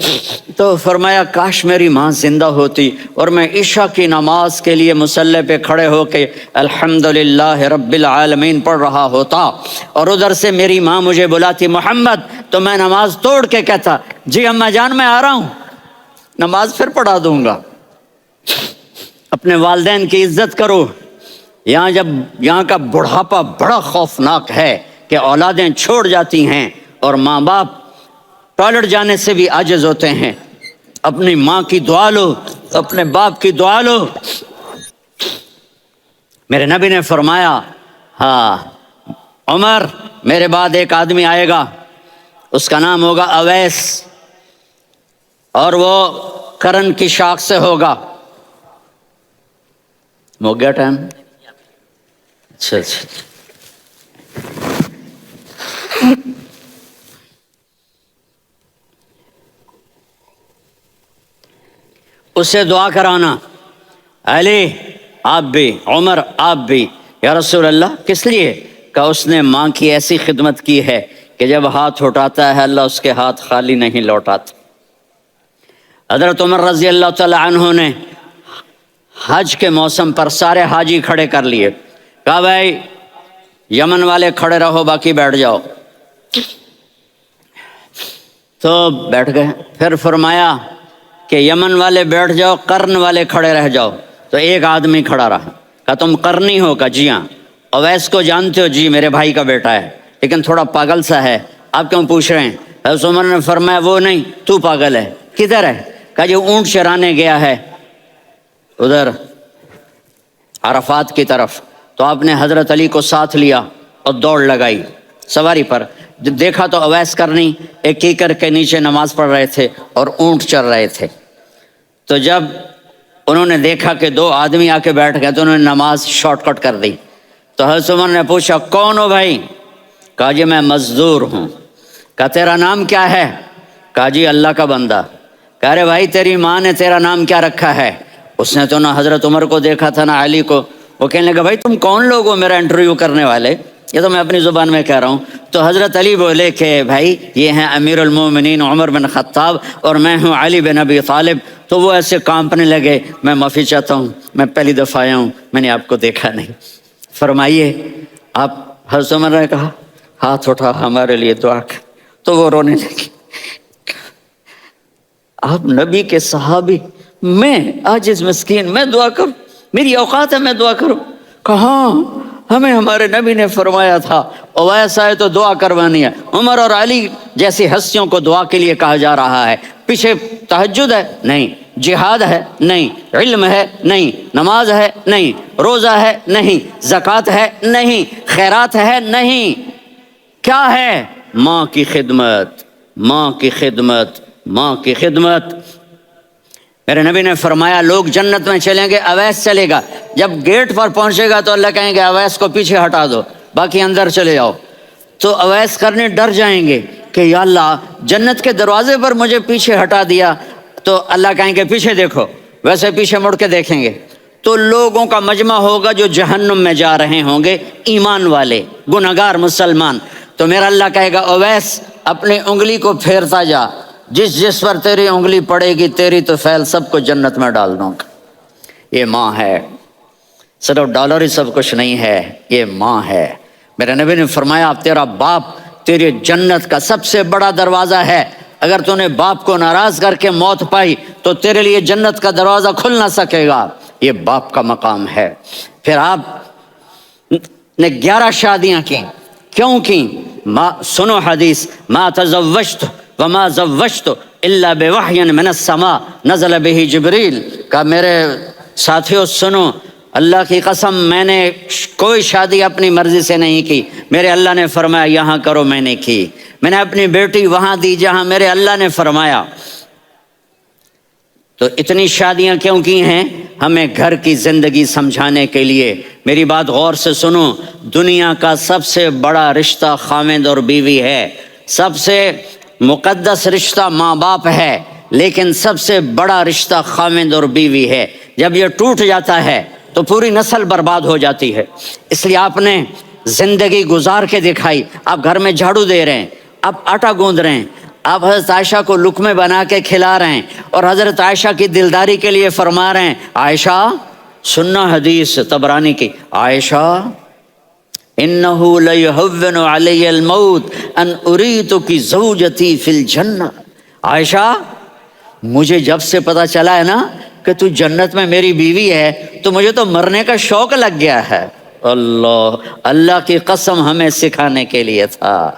تو فرمایا کاش میری ماں زندہ ہوتی اور میں عشاء کی نماز کے لیے مصلی پہ کھڑے ہو کے الحمدللہ رب العالمین پڑھ رہا ہوتا، اور ادھر سے میری ماں مجھے بلاتی محمد، تو میں نماز توڑ کے کہتا جی اماں جان میں آ رہا ہوں، نماز پھر پڑھا دوں گا۔ اپنے والدین کی عزت کرو۔ یہاں کا بڑھاپا بڑا خوفناک ہے کہ اولادیں چھوڑ جاتی ہیں اور ماں باپ ٹوائلٹ جانے سے بھی عاجز ہوتے ہیں۔ اپنی ماں کی دعا لو، اپنے باپ کی دعا لو۔ میرے نبی نے فرمایا ہاں عمر میرے بعد ایک آدمی آئے گا، اس کا نام ہوگا اویس، اور وہ کرن کی شاخ سے ہوگا۔ ہو گیا ٹائم؟ اچھا اسے دعا کرانا، علی آپ بھی، عمر آپ بھی، یا رسول اللہ کس لیے؟ کہ اس نے ماں کی ایسی خدمت کی ہے کہ جب ہاتھ اٹھاتا ہے اللہ اس کے ہاتھ خالی نہیں لوٹاتا۔ حضرت عمر رضی اللہ تعالی عنہ نے حج کے موسم پر سارے حاجی کھڑے کر لیے، کہا بھائی یمن والے کھڑے رہو، باقی بیٹھ جاؤ۔ تو بیٹھ گئے۔ پھر فرمایا کہ یمن والے بیٹھ جاؤ، قرن والے کھڑے رہ جاؤ۔ تو ایک آدمی کھڑا رہا، کہا تم قرنی ہو؟ کہا جی ہاں۔ اویس کو جانتے ہو؟ جی میرے بھائی کا بیٹا ہے، لیکن تھوڑا پاگل سا ہے، آپ کیوں پوچھ رہے ہیں؟ حضرت عمر نے فرمایا وہ نہیں، تو پاگل ہے۔ کدھر ہے؟ کہا جی اونٹ چرانے گیا ہے ادھر عرفات کی طرف۔ تو آپ نے حضرت علی کو ساتھ لیا اور دوڑ لگائی سواری پر۔ دیکھا تو اویس کرنی ایک کیکر کے نیچے نماز پڑھ رہے تھے اور اونٹ چر رہے تھے۔ تو جب انہوں نے دیکھا کہ دو آدمی آ کے بیٹھ گئے تو انہوں نے نماز شارٹ کٹ کر دی۔ تو حضرت عمر نے پوچھا کون ہو بھائی؟ کہا جی میں مزدور ہوں۔ کہا تیرا نام کیا ہے؟ کہا جی اللہ کا بندہ۔ کہا رے بھائی تیری ماں نے تیرا نام کیا رکھا ہے؟ اس نے تو نہ حضرت عمر کو دیکھا تھا نہ علی کو۔ وہ کہنے لگا بھائی تم کون لوگ ہو میرا انٹرویو کرنے والے؟ یہ تو میں اپنی زبان میں کہہ رہا ہوں۔ تو حضرت علی بولے کہ بھائی یہ ہیں امیر المومنین عمر بن خطاب اور میں ہوں علی بن ابی طالب۔ تو وہ ایسے کانپنے لگے، میں معافی چاہتا ہوں، میں پہلی دفعہ آیا ہوں، میں نے آپ کو دیکھا نہیں، فرمائیے آپ۔ حضرت عمر نے کہا ہاتھ اٹھا ہمارے لیے دعا کر۔ تو وہ رونے لگے۔ آپ نبی کے صحابی، میں عاجز مسکین میں دعا کروں؟ میری اوقات ہے میں دعا کروں؟ کہاں ہمیں ہمارے نبی نے فرمایا تھا اویس آئے تو دعا کروانی ہے۔ عمر اور علی جیسی ہستیوں کو دعا کے لیے کہا جا رہا ہے۔ پیچھے تہجد ہے؟ نہیں۔ جہاد ہے؟ نہیں۔ علم ہے؟ نہیں۔ نماز ہے؟ نہیں۔ روزہ ہے؟ نہیں۔ زکوٰۃ ہے؟ نہیں۔ خیرات ہے؟ نہیں۔ کیا ہے؟ ماں کی خدمت، ماں کی خدمت، ماں کی خدمت۔ میرے نبی نے فرمایا لوگ جنت میں چلیں گے، اویس چلے گا۔ جب گیٹ پر پہنچے گا تو اللہ کہیں گے اویس کو پیچھے ہٹا دو، باقی اندر چلے جاؤ۔ تو اویس کرنے ڈر جائیں گے کہ یا اللہ جنت کے دروازے پر مجھے پیچھے ہٹا دیا۔ تو اللہ کہیں گے پیچھے دیکھو، ویسے پیچھے مڑ کے دیکھیں گے تو لوگوں کا مجمع ہوگا جو جہنم میں جا رہے ہوں گے، ایمان والے، گنہگار مسلمان۔ تو میرا اللہ کہے گا اویس اپنی انگلی کو پھیرتا جا، جس جس پر تیری انگلی پڑے گی تیری تو فیل سب کو جنت میں ڈال دوں گا۔ یہ ماں ہے، صرف ڈالر ہی سب کچھ نہیں ہے، یہ ماں ہے۔ میرے نبی نے فرمایا اب تیرا باپ تیری جنت کا سب سے بڑا دروازہ ہے، اگر تو نے باپ کو ناراض کر کے موت پائی تو تیرے لیے جنت کا دروازہ کھل نہ سکے گا۔ یہ باپ کا مقام ہے۔ پھر آپ نے 11 شادیاں کی، کیوں کی؟ سنو حدیث، ما تزوجت وما زوجت الا بوحی من السماء نزل به جبریل۔ کہ میرے ساتھیوں سنو، اللہ کی قسم میں نے کوئی شادی اپنی مرضی سے نہیں کی، میرے اللہ نے فرمایا یہاں کرو، میں نے کی۔ میں نے اپنی بیٹی وہاں دی جہاں میرے اللہ نے فرمایا۔ تو اتنی شادیاں کیوں کی ہیں؟ ہمیں گھر کی زندگی سمجھانے کے لیے۔ میری بات غور سے سنو، دنیا کا سب سے بڑا رشتہ خاوند اور بیوی ہے، سب سے مقدس رشتہ ماں باپ ہے، لیکن سب سے بڑا رشتہ خاوند اور بیوی ہے۔ جب یہ ٹوٹ جاتا ہے تو پوری نسل برباد ہو جاتی ہے۔ اس لیے آپ نے زندگی گزار کے دکھائی۔ آپ گھر میں جھاڑو دے رہے ہیں، آپ آٹا گوندھ رہے ہیں، آپ حضرت عائشہ کو لقمے بنا کے کھلا رہے ہیں اور حضرت عائشہ کی دلداری کے لیے فرما رہے ہیں عائشہ سننا حدیث طبرانی کی، عائشہ انہو لیہون علی الموت ان اریتک زوجتی فی الجنہ۔ عائشہ مجھے جب سے پتا چلا ہے نا کہ تو جنت میں میری بیوی ہے تو مجھے تو مرنے کا شوق لگ گیا ہے۔ اللہ کی قسم ہمیں سکھانے کے لیے تھا۔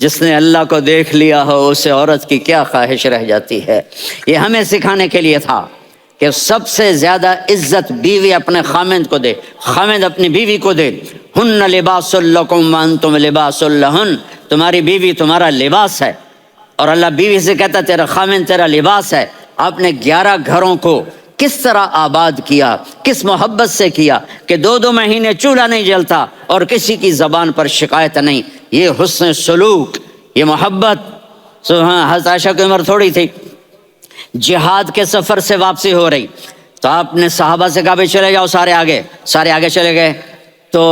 جس نے اللہ کو دیکھ لیا ہو اسے عورت کی کیا خواہش رہ جاتی ہے۔ یہ ہمیں سکھانے کے لیے تھا کہ سب سے زیادہ عزت بیوی اپنے خاوند کو دے، خاوند اپنی بیوی کو دے۔ ہن لباس لکم وانتم لباس لہن، تمہاری بیوی تمہارا لباس ہے، اور اللہ بیوی سے کہتا تیرا خاوند تیرا لباس ہے۔ آپ نے 11 گھروں کو کس طرح آباد کیا، کس محبت سے کیا کہ 2 مہینے چولہا نہیں جلتا اور کسی کی زبان پر شکایت نہیں۔ یہ حسن سلوک، یہ محبت۔ حضرت عائشہ کی عمر تھوڑی تھی، جہاد کے سفر سے واپسی ہو رہی تو آپ نے صحابہ سے کہا بھی چلے جاؤ سارے آگے، سارے آگے چلے گئے تو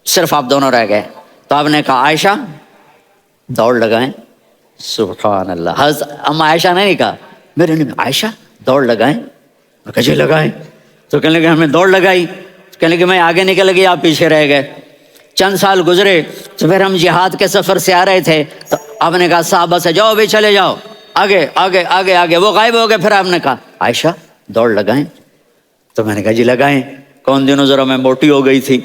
صرف آپ دونوں رہ گئے۔ تو آپ نے کہا عائشہ دوڑ لگائیں، سبحان اللہ. حضرت اما عائشہ نے نہیں کہا میرے نبی عائشہ دوڑ لگائیں؟ میں کہا جی لگائیں. تو کہنے لگے ہمیں دوڑ لگائی. کہنے لگے میں آگے نکل گئی آپ پیچھے رہ گئے. چند سال گزرے تو پھر ہم جہاد کے سفر سے آ رہے تھے تو آپ نے کہا صحابہ سے جاؤ بھی چلے جاؤ آگے آگے آگے آگے. وہ غائب ہو گئے. پھر آپ نے کہا عائشہ دوڑ لگائیں؟ تو میں نے کہا جی لگائیں. کون دنوں ذرا میں موٹی ہو گئی تھی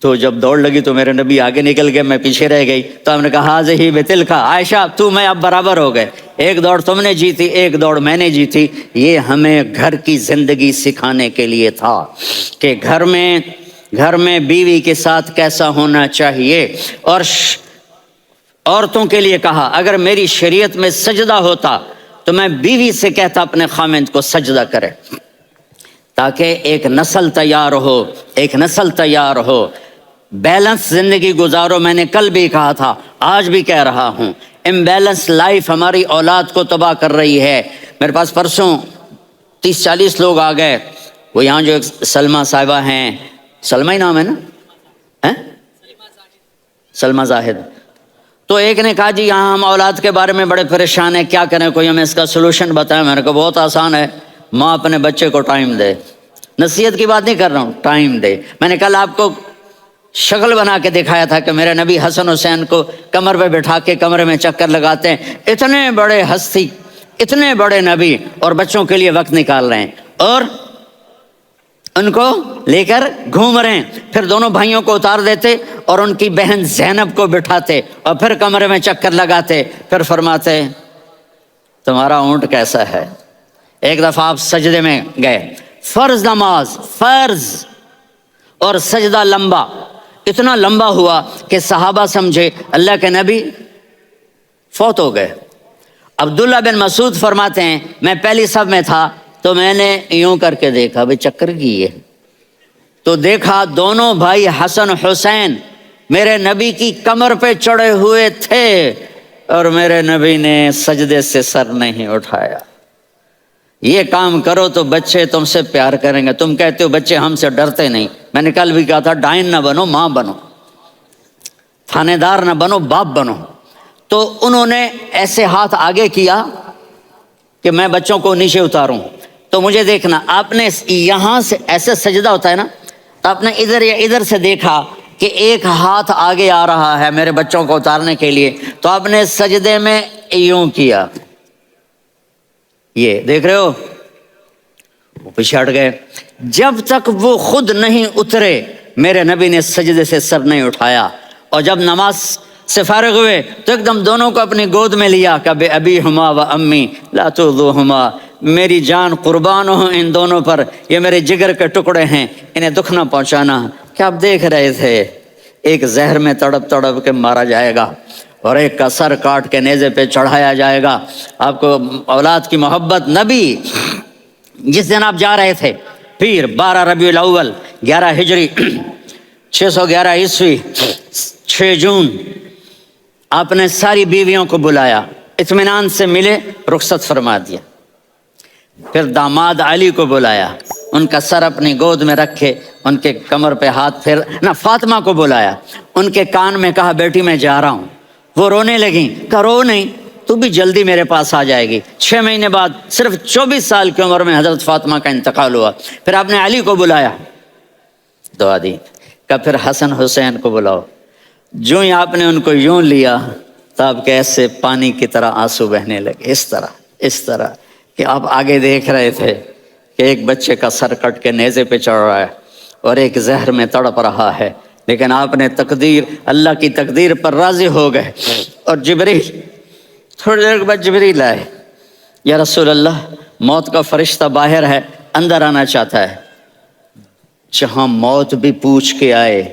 تو جب دوڑ لگی تو میرے نبی آگے نکل گئے میں پیچھے رہ گئی. تو ہم نے کہا ہاذہ بتلک عائشہ تو میں اب برابر ہو گئے. ایک دوڑ تم نے جیتی ایک دوڑ میں نے جیتی. یہ ہمیں گھر کی زندگی سکھانے کے لیے تھا کہ گھر میں بیوی کے ساتھ کیسا ہونا چاہیے. اور عورتوں کے لیے کہا اگر میری شریعت میں سجدہ ہوتا تو میں بیوی سے کہتا اپنے خامند کو سجدہ کرے تاکہ ایک نسل تیار ہو. بیلنس زندگی گزارو. میں نے کل بھی کہا تھا آج بھی کہہ رہا ہوں امبیلنس لائف ہماری اولاد کو تباہ کر رہی ہے. میرے پاس پرسوں 30-40 لوگ آ گئے. وہ یہاں جو ایک سلمہ صاحبہ ہیں, سلمہ ہی نام ہے نا, سلمہ زاہد. تو ایک نے کہا جی یہاں ہم اولاد کے بارے میں بڑے پریشان ہیں, کیا کریں, کوئی ہمیں اس کا سلوشن بتائیں. میں نے کہا بہت آسان ہے, ماں اپنے بچے کو ٹائم دے. نصیحت کی بات نہیں کر رہا ہوں, ٹائم دے. میں نے کل آپ کو شکل بنا کے دکھایا تھا کہ میرے نبی حسن حسین کو کمر پہ بٹھا کے کمرے میں چکر لگاتے ہیں. اتنے بڑے ہستی, اتنے بڑے نبی اور بچوں کے لیے وقت نکال رہے ہیں اور ان کو لے کر گھوم رہے ہیں. پھر دونوں بھائیوں کو اتار دیتے اور ان کی بہن زینب کو بٹھاتے اور پھر کمرے میں چکر لگاتے. پھر فرماتے تمہارا اونٹ کیسا ہے. ایک دفعہ آپ سجدے میں گئے, فرض نماز, فرض, اور سجدہ لمبا, اتنا لمبا ہوا کہ صحابہ سمجھے اللہ کے نبی فوت ہو گئے. عبداللہ بن مسعود فرماتے ہیں میں پہلی صف میں تھا تو میں نے یوں کر کے دیکھا بھئی چکر کی ہے, تو دیکھا دونوں بھائی حسن حسین میرے نبی کی کمر پہ چڑھے ہوئے تھے اور میرے نبی نے سجدے سے سر نہیں اٹھایا. یہ کام کرو تو بچے تم سے پیار کریں گے. تم کہتے ہو بچے ہم سے ڈرتے نہیں. میں نے کل بھی کہا تھا ڈائن نہ بنو, ماں بنو, تھانے دار نہ بنو, باپ بنو. تو انہوں نے ایسے ہاتھ آگے کیا کہ میں بچوں کو نیچے اتاروں. تو مجھے دیکھنا, آپ نے یہاں سے ایسے سجدہ ہوتا ہے نا, تو آپ نے ادھر یا ادھر سے دیکھا کہ ایک ہاتھ آگے آ رہا ہے میرے بچوں کو اتارنے کے لیے, تو آپ نے سجدے میں یوں کیا. یہ دیکھ رہے ہو, وہ پیچھے ہٹ گئے. جب تک وہ خود نہیں اترے میرے نبی نے سجدے سے سر نہیں اٹھایا. اور جب نماز سے فارغ ہوئے تو ایک دم دونوں کو اپنی گود میں لیا کہ بے ابی ہما و امی لا تؤذوہما, میری جان قربان ہو ان دونوں پر, یہ میرے جگر کے ٹکڑے ہیں, انہیں دکھ نہ پہنچانا. کیا آپ دیکھ رہے تھے ایک زہر میں تڑپ تڑپ کے مارا جائے گا اور ایک کا سر کاٹ کے نیزے پہ چڑھایا جائے گا. آپ کو اولاد کی محبت. نبی جس دن آپ جا رہے تھے پیر 12 ربیع الاول 11 ہجری 611 عیسوی 6 جون, آپ نے ساری بیویوں کو بلایا, اطمینان سے ملے, رخصت فرما دیا. پھر داماد علی کو بلایا, ان کا سر اپنی گود میں رکھے, ان کے کمر پہ ہاتھ پھیر نہ. فاطمہ کو بلایا, ان کے کان میں کہا بیٹی میں جا رہا ہوں. وہ رونے لگیں, کہا رو نہیں, تو بھی جلدی میرے پاس آ جائے گی. 6 مہینے بعد صرف 24 سال کی عمر میں حضرت فاطمہ کا انتقال ہوا. پھر آپ نے علی کو بلایا, دعا دی, کہ پھر حسن حسین کو بلاؤ. جو ہی آپ نے ان کو یوں لیا تو آپ کے ایسے پانی کی طرح آنسو بہنے لگے, اس طرح کہ آپ آگے دیکھ رہے تھے کہ ایک بچے کا سر کٹ کے نیزے پہ چڑھ رہا ہے اور ایک زہر میں تڑپ رہا ہے, لیکن آپ نے تقدیر, اللہ کی تقدیر پر راضی ہو گئے. اور جبریل, تھوڑی دیر کے بعد جبریل آئے, یا رسول اللہ موت کا فرشتہ باہر ہے, اندر آنا چاہتا ہے. جہاں موت بھی پوچھ کے آئے,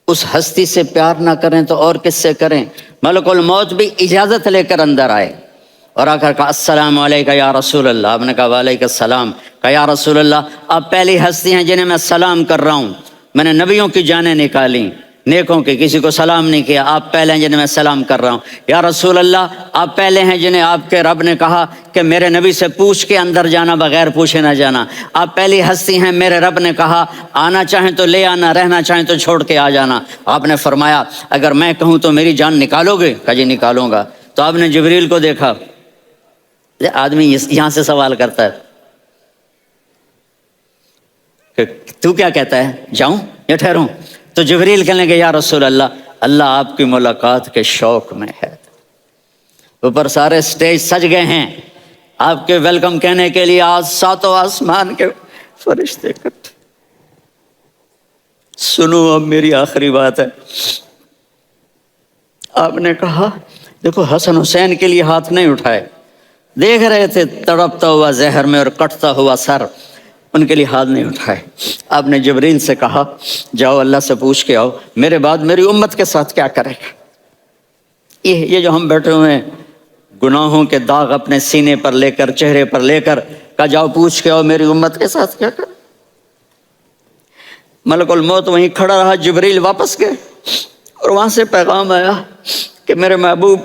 اس ہستی سے پیار نہ کریں تو اور کس سے کریں. ملک الموت بھی اجازت لے کر اندر آئے اور آ کر کہا السلام علیکم یا رسول اللہ. آپ نے کہا وعلیکم السلام. کہا یا رسول اللہ آپ پہلی ہستی ہیں جنہیں میں سلام کر رہا ہوں, میں نے نبیوں کی جانیں نکالی, نیکوں کے کسی کو سلام نہیں کیا، آپ پہلے ہیں جنہیں میں سلام کر رہا ہوں۔ یا رسول اللہ، آپ پہلے ہیں جنہیں آپ کے رب نے کہا کہ میرے نبی سے پوچھ کے اندر جانا، بغیر پوچھے نہ جانا۔ آپ پہلی ہستی ہیں، میرے رب نے کہا آنا چاہیں تو لے آنا، رہنا چاہیں تو چھوڑ کے آ جانا۔ آپ نے فرمایا اگر میں کہوں تو میری جان نکالو گے؟ کہا جی نکالوں گا۔ تو آپ نے جبریل کو دیکھا، آدمی یہاں سے سوال کرتا ہے کہ تو کیا کہتا ہے، جاؤں یا ٹھہروں؟ تو جبریل کہنے لگے یا رسول اللہ، اللہ آپ کی ملاقات کے شوق میں ہے۔ اوپر سارے سٹیج سج گئے ہیں آپ کے ویلکم کہنے کے لیے، آج ساتوں آسمان کے فرشتے اکٹھے۔ سنو اب میری آخری بات ہے۔ آپ نے کہا دیکھو حسن حسین کے لیے ہاتھ نہیں اٹھائے، دیکھ رہے تھے تڑپتا ہوا زہر میں اور کٹتا ہوا سر، ان کے لیے ہاتھ نہیں اٹھائے۔ آپ نے جبریل سے کہا جاؤ اللہ سے پوچھ کے آؤ میرے بعد میری امت کے ساتھ کیا کرے گا۔ یہ جو ہم بیٹھے ہوئے ہیں گناہوں کے داغ اپنے سینے پر لے کر، چہرے پر لے کر، کہا جاؤ پوچھ کے آؤ میری امت کے ساتھ کیا کرے۔ ملک الموت وہیں کھڑا رہا، جبریل واپس گئے اور وہاں سے پیغام آیا کہ میرے محبوب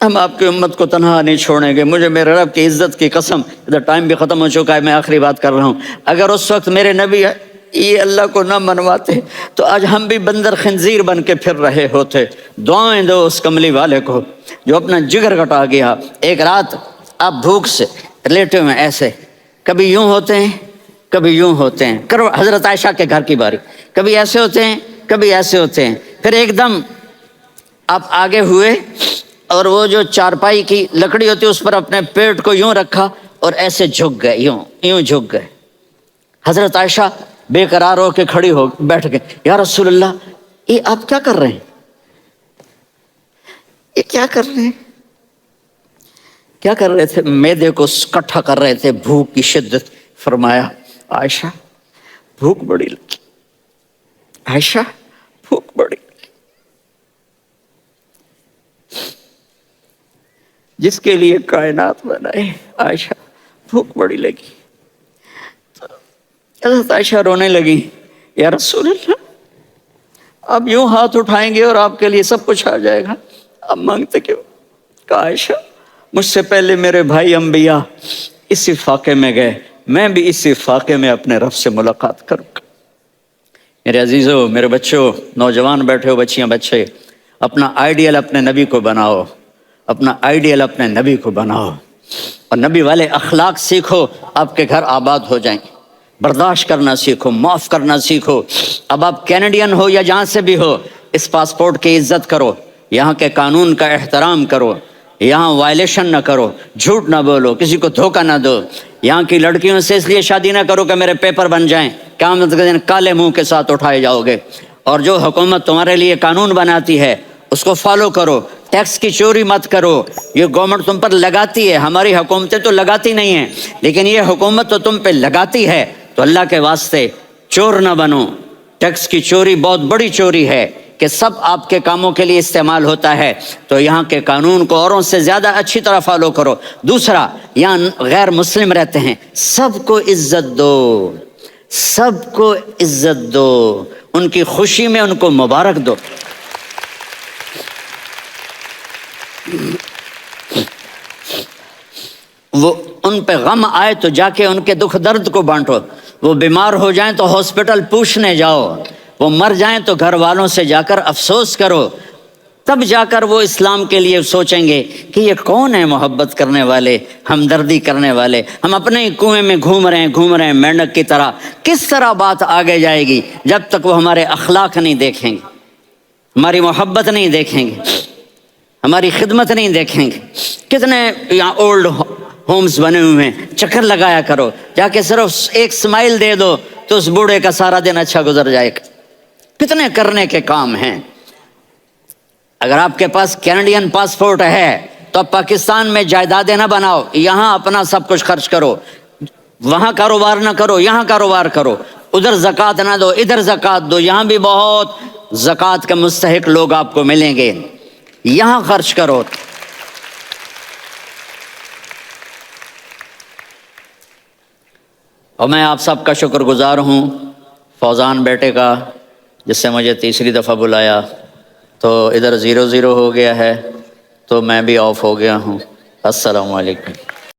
ہم آپ کی امت کو تنہا نہیں چھوڑیں گے، مجھے میرے رب کی عزت کی قسم، ادھر ٹائم بھی ختم ہو چکا ہے، میں آخری بات کر رہا ہوں، اگر اس وقت میرے نبی یہ اللہ کو نہ منواتے تو آج ہم بھی بندر خنزیر بن کے پھر رہے ہوتے۔ دعائیں دو اس کملی والے کو جو اپنا جگر کٹا گیا۔ ایک رات آپ بھوک سے لیٹے ہوئے ایسے، کبھی یوں ہوتے ہیں کبھی یوں ہوتے ہیں، کرو حضرت عائشہ کے گھر کی باری، کبھی ایسے ہوتے ہیں کبھی ایسے ہوتے ہیں، پھر ایک دم آپ آگے ہوئے اور وہ جو چارپائی کی لکڑی ہوتی ہے اس پر اپنے پیٹ کو یوں رکھا اور ایسے جھک گئے، یوں جھک گئے۔ حضرت عائشہ بے قرار ہو کے کھڑی ہو بیٹھ گئے، یا رسول اللہ یہ آپ کیا کر رہے ہیں، یہ کیا کر رہے ہیں؟ کیا کر رہے تھے؟ معدے کو کٹھا کر رہے تھے، بھوک کی شدت۔ فرمایا عائشہ بھوک بڑی لگی، عائشہ بھوک بڑی لگی، جس کے لیے کائنات بنائے عائشہ بھوک بڑی لگی۔ حضرت عائشہ رونے لگی، یا رسول اللہ آپ یوں ہاتھ اٹھائیں گے اور آپ کے لیے سب کچھ آ جائے گا، آپ مانگتے کیوں؟ کہا عائشہ مجھ سے پہلے میرے بھائی انبیاء اسی فاقے میں گئے، میں بھی اسی فاقے میں اپنے رب سے ملاقات کروں گا۔ میرے عزیزوں، میرے بچوں، نوجوان بیٹھے ہو، بچیاں بچے، اپنا آئیڈیل اپنے نبی کو بناؤ، اپنا آئیڈیل اپنے نبی کو بناؤ اور نبی والے اخلاق سیکھو، آپ کے گھر آباد ہو جائیں۔ برداشت کرنا سیکھو، معاف کرنا سیکھو۔ اب آپ کینیڈین ہو یا جہاں سے بھی ہو، اس پاسپورٹ کی عزت کرو، یہاں کے قانون کا احترام کرو، یہاں وائلیشن نہ کرو، جھوٹ نہ بولو، کسی کو دھوکہ نہ دو۔ یہاں کی لڑکیوں سے اس لیے شادی نہ کرو کہ میرے پیپر بن جائیں، قیامت کے دن کالے منہ کے ساتھ اٹھائے جاؤ گے۔ اور جو حکومت تمہارے لیے قانون بناتی ہے اس کو فالو کرو، ٹیکس کی چوری مت کرو، یہ گورنمنٹ تم پر لگاتی ہے، ہماری حکومتیں تو لگاتی نہیں ہیں لیکن یہ حکومت تو تم پہ لگاتی ہے، تو اللہ کے واسطے چور نہ بنو۔ ٹیکس کی چوری بہت بڑی چوری ہے کہ سب آپ کے کاموں کے لیے استعمال ہوتا ہے، تو یہاں کے قانون کو اوروں سے زیادہ اچھی طرح فالو کرو۔ دوسرا، یہاں غیر مسلم رہتے ہیں، سب کو عزت دو، سب کو عزت دو، ان کی خوشی میں ان کو مبارک دو۔ وہ ان پہ غم آئے تو جا کے ان کے دکھ درد کو بانٹو، وہ بیمار ہو جائیں تو ہاسپٹل پوچھنے جاؤ، وہ مر جائیں تو گھر والوں سے جا کر افسوس کرو، تب جا کر وہ اسلام کے لیے سوچیں گے کہ یہ کون ہے محبت کرنے والے، ہمدردی کرنے والے۔ ہم اپنے ہی کنویں میں گھوم رہے ہیں مینڈک کی طرح، کس طرح بات آگے جائے گی جب تک وہ ہمارے اخلاق نہیں دیکھیں گے، ہماری محبت نہیں دیکھیں گے، ہماری خدمت نہیں دیکھیں گے۔ کتنے یہاں اولڈ ہومز بنے ہوئے ہیں، چکر لگایا کرو، جا کے صرف ایک سمائل دے دو تو اس بوڑھے کا سارا دن اچھا گزر جائے گا۔ کتنے کرنے کے کام ہیں۔ اگر آپ کے پاس کینیڈین پاسپورٹ ہے تو آپ پاکستان میں جائیدادیں نہ بناؤ، یہاں اپنا سب کچھ خرچ کرو، وہاں کاروبار نہ کرو، یہاں کاروبار کرو، ادھر زکوٰۃ نہ دو، ادھر زکوٰۃ دو، یہاں بھی بہت زکوٰۃ کے مستحق لوگ آپ کو ملیں گے، یہاں خرچ کرو۔ اور میں آپ سب کا شکر گزار ہوں، فوزان بیٹے کا، جس سے مجھے تیسری دفعہ بلایا، تو ادھر 0-0 ہو گیا ہے، تو میں بھی آف ہو گیا ہوں۔ السلام علیکم۔